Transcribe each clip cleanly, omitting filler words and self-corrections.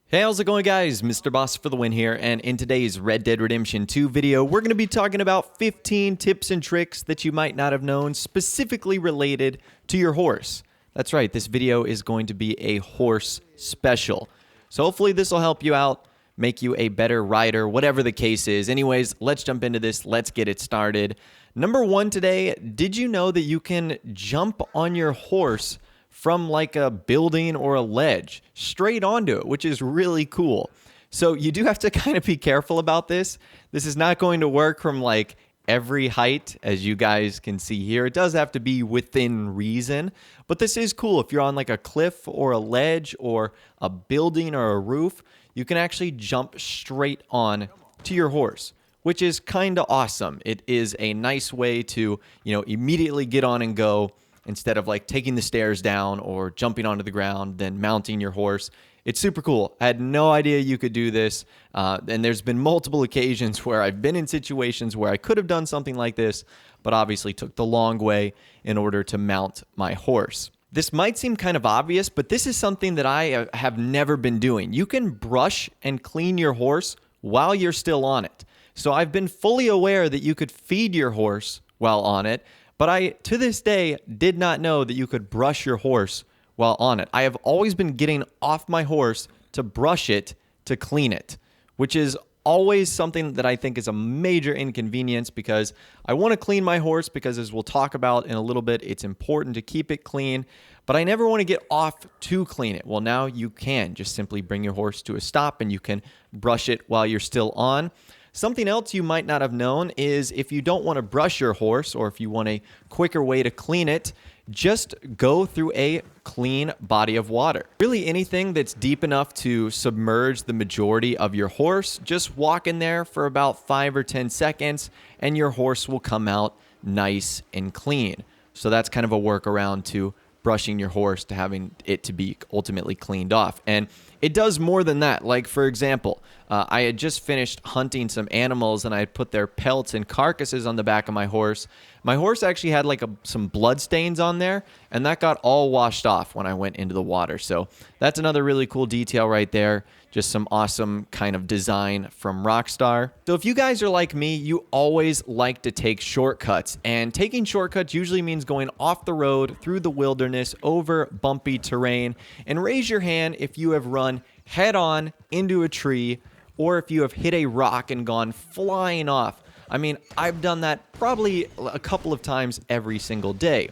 Hey, how's it going, guys? Mr. Boss for the win here, and in today's Red Dead Redemption 2 video, we're going to be talking about 15 tips and tricks that you might not have known specifically related to your horse. That's right, this video is going to be a horse special. So hopefully this will help you out, make you a better rider, whatever the case is. Anyways, let's jump into this. Let's get it started. Number one today, did you know that you can jump on your horse from like a building or a ledge straight onto it, which is really cool. So you do have to kind of be careful about this. This is not going to work from like every height, as you guys can see here. It does have to be within reason, but this is cool. If you're on like a cliff or a ledge or a building or a roof, you can actually jump straight on to your horse, which is kind of awesome. It is a nice way to, immediately get on and go, instead of like taking the stairs down or jumping onto the ground, then mounting your horse. It's super cool. I had no idea you could do this. And there's been multiple occasions where I've been in situations where I could have done something like this, but obviously took the long way in order to mount my horse. This might seem kind of obvious, but this is something that I have never been doing. You can brush and clean your horse while you're still on it. So I've been fully aware that you could feed your horse while on it, but I, to this day, did not know that you could brush your horse while on it. I have always been getting off my horse to brush it, to clean it, which is always something that I think is a major inconvenience because I want to clean my horse because, as we'll talk about in a little bit, it's important to keep it clean, but I never want to get off to clean it. Well, now you can just simply bring your horse to a stop and you can brush it while you're still on. Something else you might not have known is if you don't want to brush your horse or if you want a quicker way to clean it, just go through a clean body of water. Really anything that's deep enough to submerge the majority of your horse, just walk in there for about 5 or 10 seconds and your horse will come out nice and clean. So that's kind of a workaround to brushing your horse, to having it to be ultimately cleaned off. And it does more than that. Like, for example, I had just finished hunting some animals and I had put their pelts and carcasses on the back of my horse. My horse actually had like some blood stains on there, and that got all washed off when I went into the water. So that's another really cool detail right there. Just some awesome kind of design from Rockstar. So if you guys are like me, you always like to take shortcuts, and taking shortcuts usually means going off the road, through the wilderness, over bumpy terrain. And raise your hand if you have run head on into a tree, or if you have hit a rock and gone flying off. I mean, I've done that probably a couple of times every single day.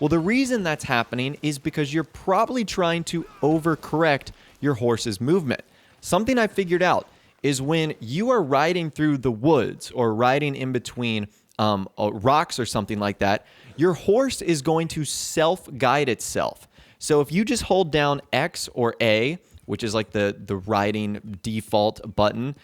Well, the reason that's happening is because you're probably trying to overcorrect your horse's movement. Something I figured out is when you are riding through the woods or riding in between rocks or something like that, your horse is going to self-guide itself. So if you just hold down X or A, which is like the riding default button,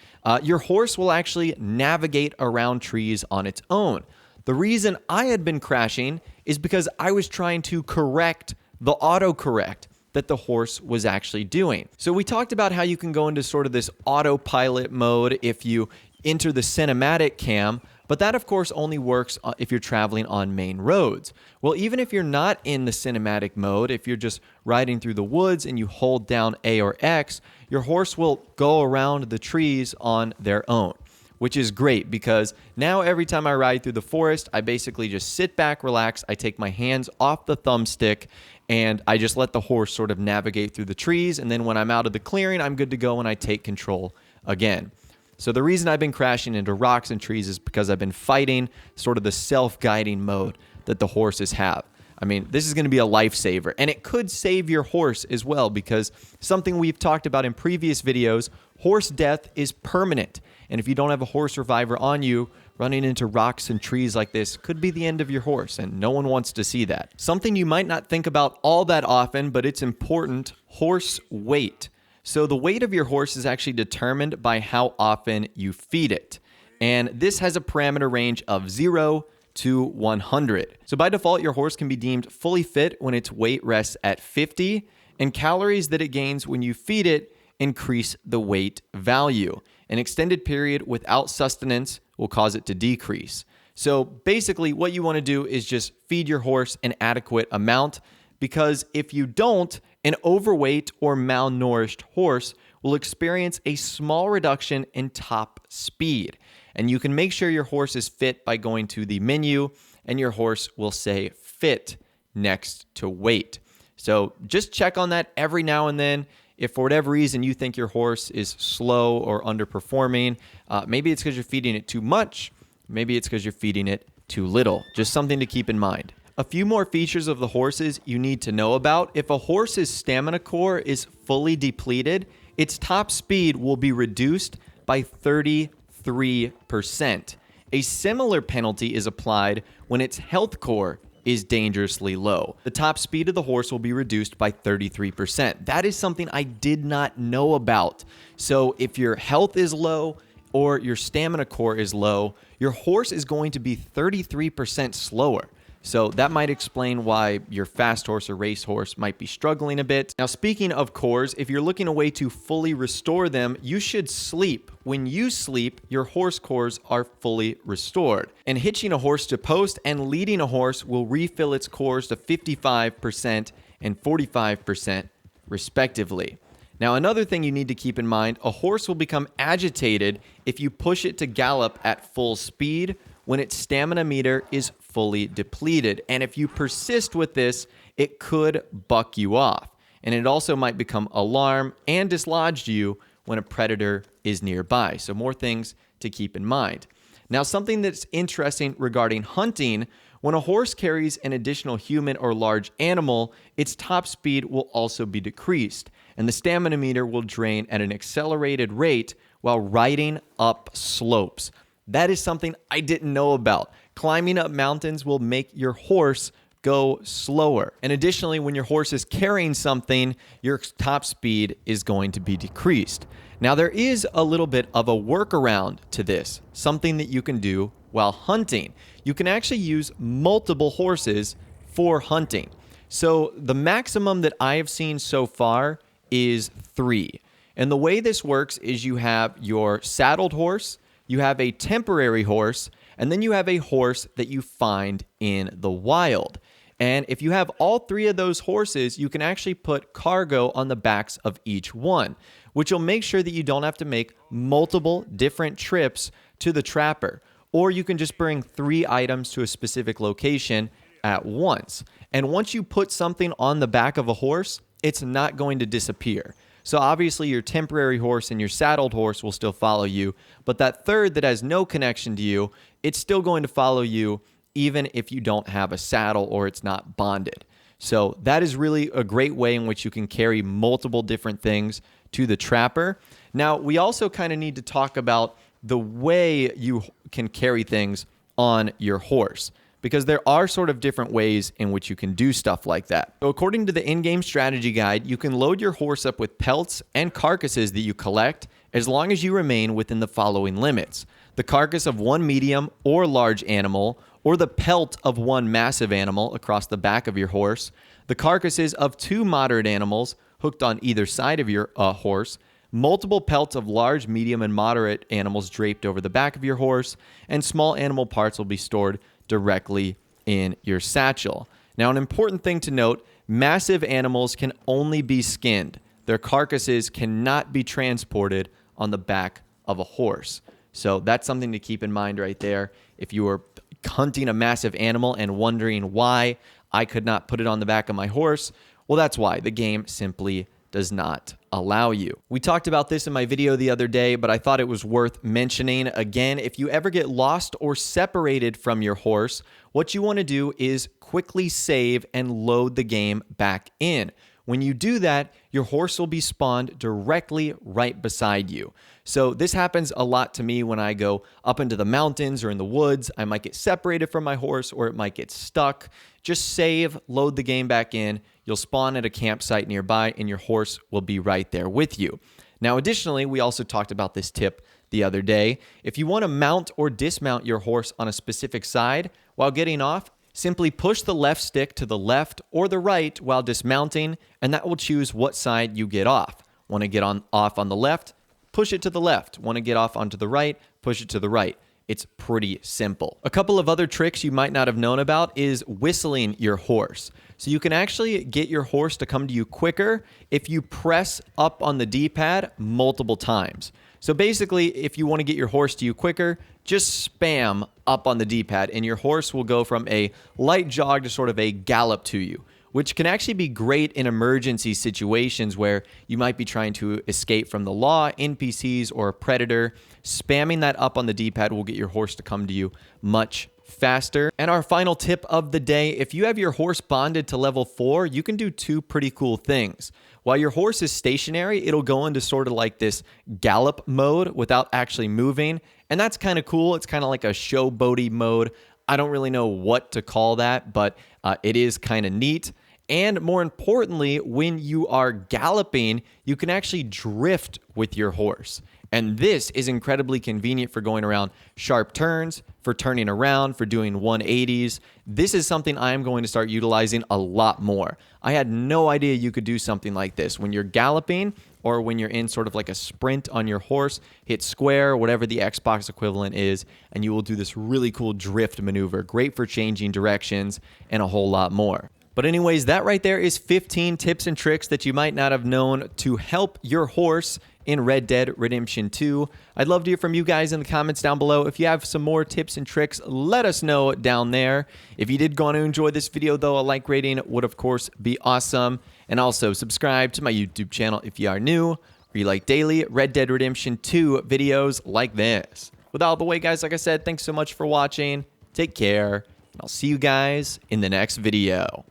your horse will actually navigate around trees on its own. The reason I had been crashing is because I was trying to correct the autocorrect that the horse was actually doing. So we talked about how you can go into sort of this autopilot mode if you enter the cinematic cam, but that of course only works if you're traveling on main roads. Well, even if you're not in the cinematic mode, if you're just riding through the woods and you hold down A or X, your horse will go around the trees on their own, which is great because now every time I ride through the forest, I basically just sit back, relax, I take my hands off the thumbstick, and I just let the horse sort of navigate through the trees, and then when I'm out of the clearing, I'm good to go and I take control again. So the reason I've been crashing into rocks and trees is because I've been fighting sort of the self-guiding mode that the horses have. I mean, this is going to be a lifesaver, and it could save your horse as well, because something we've talked about in previous videos, horse death is permanent. And if you don't have a horse reviver on you, running into rocks and trees like this could be the end of your horse, and no one wants to see that. Something you might not think about all that often, but it's important, horse weight. So the weight of your horse is actually determined by how often you feed it. And this has a parameter range of 0 to 100. So by default, your horse can be deemed fully fit when its weight rests at 50, and calories that it gains when you feed it increase the weight value. An extended period without sustenance will cause it to decrease. So basically what you want to do is just feed your horse an adequate amount, because if you don't, an overweight or malnourished horse will experience a small reduction in top speed. And you can make sure your horse is fit by going to the menu, and your horse will say fit next to weight. So just check on that every now and then. If for whatever reason you think your horse is slow or underperforming, maybe it's because you're feeding it too much, maybe it's because you're feeding it too little. Just something to keep in mind. A few more features of the horses you need to know about. If a horse's stamina core is fully depleted, its top speed will be reduced by 33%. A similar penalty is applied when its health core is dangerously low. The top speed of the horse will be reduced by 33%. That is something I did not know about. So if your health is low or your stamina core is low, your horse is going to be 33% slower. So that might explain why your fast horse or race horse might be struggling a bit. Now, speaking of cores, if you're looking a way to fully restore them, you should sleep. When you sleep, your horse cores are fully restored. And hitching a horse to post and leading a horse will refill its cores to 55% and 45% respectively. Now, another thing you need to keep in mind, a horse will become agitated if you push it to gallop at full speed when its stamina meter is fully depleted. And if you persist with this, it could buck you off. And it also might become alarm and dislodge you when a predator is nearby. So more things to keep in mind. Now, something that's interesting regarding hunting, when a horse carries an additional human or large animal, its top speed will also be decreased, and the stamina meter will drain at an accelerated rate while riding up slopes. That is something I didn't know about. Climbing up mountains will make your horse go slower. And additionally, when your horse is carrying something, your top speed is going to be decreased. Now, there is a little bit of a workaround to this, something that you can do while hunting. You can actually use multiple horses for hunting. So the maximum that I have seen so far is 3. And the way this works is you have your saddled horse, you have a temporary horse, and then you have a horse that you find in the wild. And if you have all 3 of those horses, you can actually put cargo on the backs of each one, which will make sure that you don't have to make multiple different trips to the trapper. Or you can just bring 3 items to a specific location at once. And once you put something on the back of a horse, it's not going to disappear. So obviously your temporary horse and your saddled horse will still follow you, but that third that has no connection to you, it's still going to follow you even if you don't have a saddle or it's not bonded. So that is really a great way in which you can carry multiple different things to the trapper. Now, we also kind of need to talk about the way you can carry things on your horse, because there are sort of different ways in which you can do stuff like that. So according to the in-game strategy guide, you can load your horse up with pelts and carcasses that you collect as long as you remain within the following limits: the carcass of one medium or large animal, or the pelt of one massive animal across the back of your horse, the carcasses of 2 moderate animals hooked on either side of your horse, multiple pelts of large, medium, and moderate animals draped over the back of your horse, and small animal parts will be stored directly in your satchel. Now, an important thing to note, massive animals can only be skinned. Their carcasses cannot be transported on the back of a horse. So that's something to keep in mind right there. If you are hunting a massive animal and wondering why I could not put it on the back of my horse, well, that's why. The game simply does not allow you. We talked about this in my video the other day, but I thought it was worth mentioning again. If you ever get lost or separated from your horse, what you want to do is quickly save and load the game back in. When you do that, your horse will be spawned directly right beside you. So this happens a lot to me when I go up into the mountains or in the woods. I might get separated from my horse, or it might get stuck. Just save, load the game back in. You'll spawn at a campsite nearby, and your horse will be right there with you. Now, additionally, we also talked about this tip the other day. If you want to mount or dismount your horse on a specific side while getting off, simply push the left stick to the left or the right while dismounting, and that will choose what side you get off. Want to get off on the left? Push it to the left. Want to get off onto the right? Push it to the right. It's pretty simple. A couple of other tricks you might not have known about is whistling your horse. So you can actually get your horse to come to you quicker if you press up on the D-pad multiple times. So basically, if you want to get your horse to you quicker, just spam up on the D-pad and your horse will go from a light jog to sort of a gallop to you, which can actually be great in emergency situations where you might be trying to escape from the law, NPCs, or a predator. Spamming that up on the D-pad will get your horse to come to you much faster. And our final tip of the day, if you have your horse bonded to level 4, you can do two pretty cool things. While your horse is stationary, it'll go into sort of like this gallop mode without actually moving. And that's kind of cool. It's kind of like a showboaty mode. I don't really know what to call that, but it is kind of neat. And more importantly, when you are galloping, you can actually drift with your horse. And this is incredibly convenient for going around sharp turns, for turning around, for doing 180s. This is something I am going to start utilizing a lot more. I had no idea you could do something like this. When you're galloping or when you're in sort of like a sprint on your horse, hit square, whatever the Xbox equivalent is, and you will do this really cool drift maneuver. Great for changing directions and a whole lot more. But anyways, that right there is 15 tips and tricks that you might not have known to help your horse in Red Dead Redemption 2. I'd love to hear from you guys in the comments down below. If you have some more tips and tricks, let us know down there. If you did go on to enjoy this video, though, a like rating would, of course, be awesome. And also subscribe to my YouTube channel if you are new or you like daily Red Dead Redemption 2 videos like this. With all the way, guys, like I said, thanks so much for watching. Take care, and I'll see you guys in the next video.